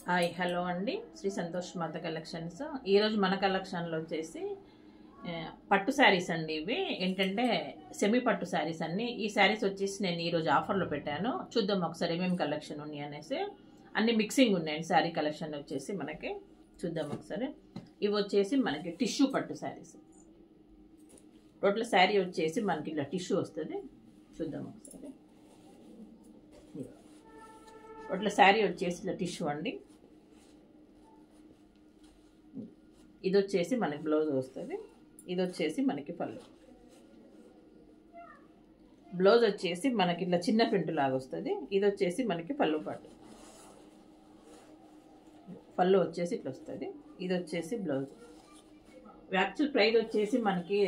Hi hello అండి శ్రీ సంతోష్ మాత collections. ఈరోజు మన కలెక్షన్లో వచ్చేసి పట్టు శారీస్ అండి. ఇవి ఏంటంటే సెమీ పట్టు శారీస్ అన్ని. ఈ శారీస్ వచ్చేసి నేను ఈరోజు ఆఫర్లో పెట్టాను. చూద్దాం ఒకసారి ఏమేమి కలెక్షన్ ఉన్నాయి అనేసి. అన్ని మిక్సింగ్ ఉన్నాయండి శారీ కలెక్షన్ వచ్చేసి మనకి. చూద్దాం ఒకసారి. ఇవి వచ్చేసి మనకి టిష్యూ పట్టు శారీస్. టోటల్ శారీ వచ్చేసి మనకి ఇలా టిష్యూ వస్తుంది. చూద్దాం ఒకసారి. టోటల్ శారీ వచ్చేసి ఇలా టిష్యూ అండి. ఇది వచ్చేసి మనకి బ్లౌజ్ వస్తుంది. ఇది వచ్చేసి మనకి పళ్ళు. బ్లౌజ్ వచ్చేసి మనకి ఇట్లా చిన్న ప్రింట్ లాగా వస్తుంది. ఇది వచ్చేసి మనకి పళ్ళు పాటు. పళ్ళు వచ్చేసి ఇట్లా వస్తుంది. ఇది వచ్చేసి బ్లౌజ్. యాక్చువల్ ప్రైస్ వచ్చేసి మనకి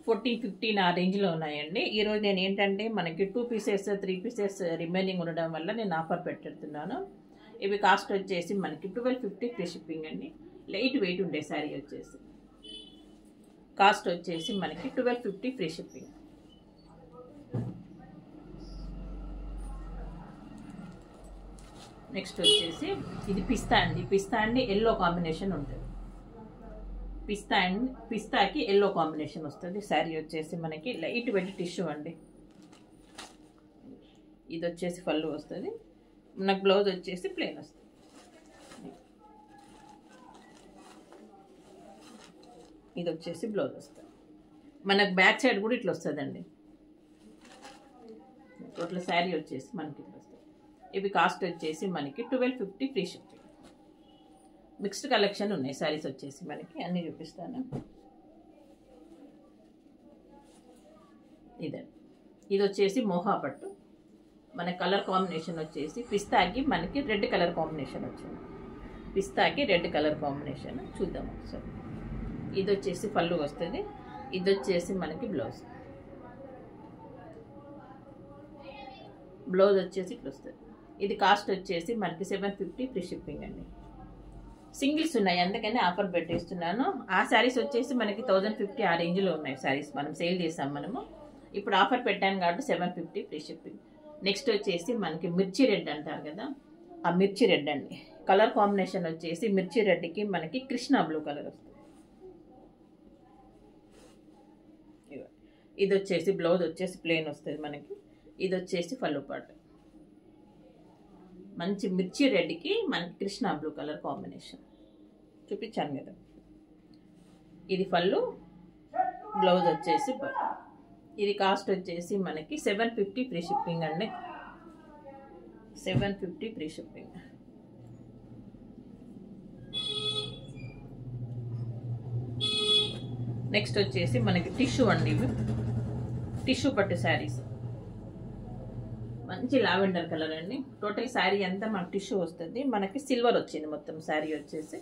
14-15 ఆ రేంజ్లో ఉన్నాయండి. ఈరోజు నేను ఏంటంటే మనకి 2 పీసెస్ 3 పీసెస్ రిమైనింగ్ ఉండడం వల్ల నేను ఆఫర్ పెట్టేస్తున్నాను. ఇవి కాస్ట్ వచ్చేసి మనకి 1250 ఫ్రీ షిప్పింగ్ అండి. లైట్ వెయిట్ ఉండే శారీ వచ్చేసి కాస్ట్ వచ్చేసి మనకి 1250 ఫ్రీ షిప్పింగ్. నెక్స్ట్ వచ్చేసి ఇది పిస్తా అండి. పిస్తా అండి ఎల్లో కాంబినేషన్ ఉంటుంది. పిస్తాకి ఎల్లో కాంబినేషన్ వస్తుంది. శారీ వచ్చేసి మనకి లైట్ వెయిట్ టిష్యూ అండి. ఇది వచ్చేసి పళ్ళు వస్తుంది. మనకు బ్లౌజ్ వచ్చేసి ప్లెయిన్ వస్తుంది. ఇది వచ్చేసి బ్లౌజ్ వస్తుంది. మనకు బ్యాక్ సైడ్ కూడా ఇట్లా వస్తుందండి. టోటల్ శారీ వచ్చేసి మనకి ఇట్లా వస్తుంది. ఇవి కాస్ట్ వచ్చేసి మనకి 1250 ఫ్రీ షిప్పింగ్. మిక్స్డ్ కలెక్షన్ ఉన్నాయి శారీస్ వచ్చేసి మనకి. అన్నీ చూపిస్తాను. ఇదండి. ఇది వచ్చేసి మోహా పట్టు. మన కలర్ కాంబినేషన్ వచ్చేసి పిస్తాకి మనకి రెడ్ కలర్ కాంబినేషన్ వచ్చింది. పిస్తాకి రెడ్ కలర్ కాంబినేషన్ చూద్దాం ఒకసారి. ఇది వచ్చేసి పళ్ళు వస్తుంది. ఇది వచ్చేసి మనకి బ్లౌజ్. బ్లౌజ్ వచ్చేసి ఇట్లా వస్తుంది. ఇది కాస్ట్ వచ్చేసి మనకి 750 ఫ్రీ షిప్పింగ్ అండి. సింగిల్స్ ఉన్నాయి అందుకని ఆఫర్ పెట్టేస్తున్నాను. ఆ శారీస్ వచ్చేసి మనకి 1050 ఆ రేంజ్లో ఉన్నాయి శారీస్. మనం సేల్ చేసాం మనము. ఇప్పుడు ఆఫర్ పెట్టాను కాబట్టి 750 ఫ్రీ షిప్పింగ్. నెక్స్ట్ వచ్చేసి మనకి మిర్చి రెడ్ అంటారు కదా, ఆ మిర్చి రెడ్ అండి. కలర్ కాంబినేషన్ వచ్చేసి మిర్చి రెడ్కి మనకి కృష్ణ బ్లూ కలర్ వస్తుంది. ఇది వచ్చేసి బ్లౌజ్ వచ్చేసి ప్లెయిన్ వస్తుంది మనకి. ఇది వచ్చేసి పళ్ళు పాటు. మంచి మిర్చి రెడ్కి మనకి కృష్ణ బ్లూ కలర్ కాంబినేషన్ చూపించాను కదా. ఇది పళ్ళు, బ్లౌజ్ వచ్చేసి పళ్ళు. ఇది కాస్ట్ వచ్చేసి మనకి 750 ఫ్రీ షిప్పింగ్ అండి. 750 ఫ్రీ షిప్పింగ్. నెక్స్ట్ వచ్చేసి మనకి టిష్యూ అండి. ఇవి టిష్యూ పట్టు శారీస్. మంచి లావెండర్ కలర్ అండి. టోటల్ శారీ అంతా మనకి టిష్యూ వస్తుంది. మనకి సిల్వర్ వచ్చింది మొత్తం శారీ వచ్చేసి.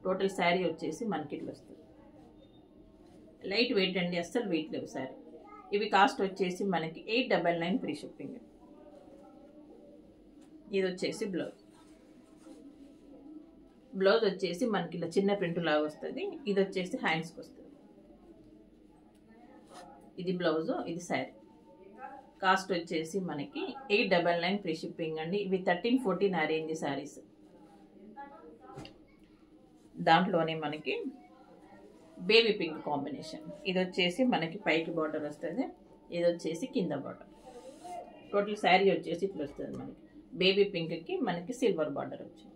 టోటల్ శారీ వచ్చేసి మనకి ఇట్లా వస్తుంది. లైట్ వెయిట్ అండి, అస్సలు వెయిట్ లేవు శారీ. ఇవి కాస్ట్ వచ్చేసి మనకి 899 ఫ్రీ షిప్పింగ్. ఇది వచ్చేసి బ్లౌజ్. బ్లౌజ్ వచ్చేసి మనకి ఇలా చిన్న ప్రింట్ లాగా వస్తుంది. ఇది వచ్చేసి హ్యాండ్స్కి వస్తుంది. ఇది బ్లౌజ్, ఇది శారీ. కాస్ట్ వచ్చేసి మనకి 899 ఫ్రీ షిప్పింగ్ అండి. ఇవి 13-14 ఆ రేంజ్ శారీస్. దాంట్లోనే మనకి బేబీ పింక్ కాంబినేషన్. ఇది వచ్చేసి మనకి పైకి బార్డర్ వస్తుంది. ఇది వచ్చేసి కింద బార్డర్. టోటల్ శారీ వచ్చేసి ఇట్లా వస్తుంది మనకి. బేబీ పింక్కి మనకి సిల్వర్ బార్డర్ వచ్చింది.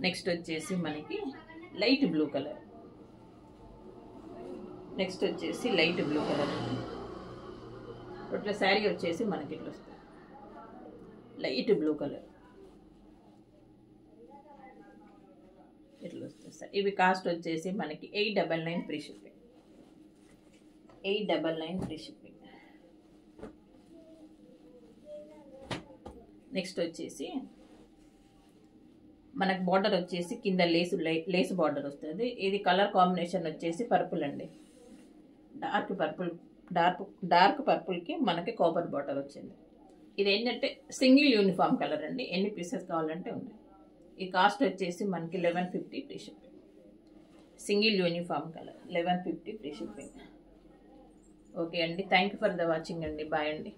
నెక్స్ట్ వచ్చేసి మనకి లైట్ బ్లూ కలర్. నెక్స్ట్ వచ్చేసి light blue colour. Total sari వచ్చేసి మనకి ఇట్లా వస్తుంది. లైట్ బ్లూ కలర్ ఇట్లా వస్తుంది సార్. ఇవి కాస్ట్ వచ్చేసి మనకి 899 free shipping. 899 free shipping. Next వచ్చేసి మనకు బార్డర్ వచ్చేసి కింద లేస్ బార్డర్ వస్తుంది. ఇది కలర్ కాంబినేషన్ వచ్చేసి పర్పుల్ అండి. డార్క్ పర్పుల్, డార్క్ పర్పుల్కి మనకి కాపర్ బార్డర్ వచ్చింది. ఇది ఏంటంటే సింగిల్ యూనిఫామ్ కలర్ అండి. ఎన్ని పీసెస్ కావాలంటే ఉన్నాయి. ఈ కాస్ట్ వచ్చేసి మనకి 1150 free shipping. Single uniform colour 1150 free shipping. Okay అండి. Thank you for the watching అండి. బాయ్ అండి.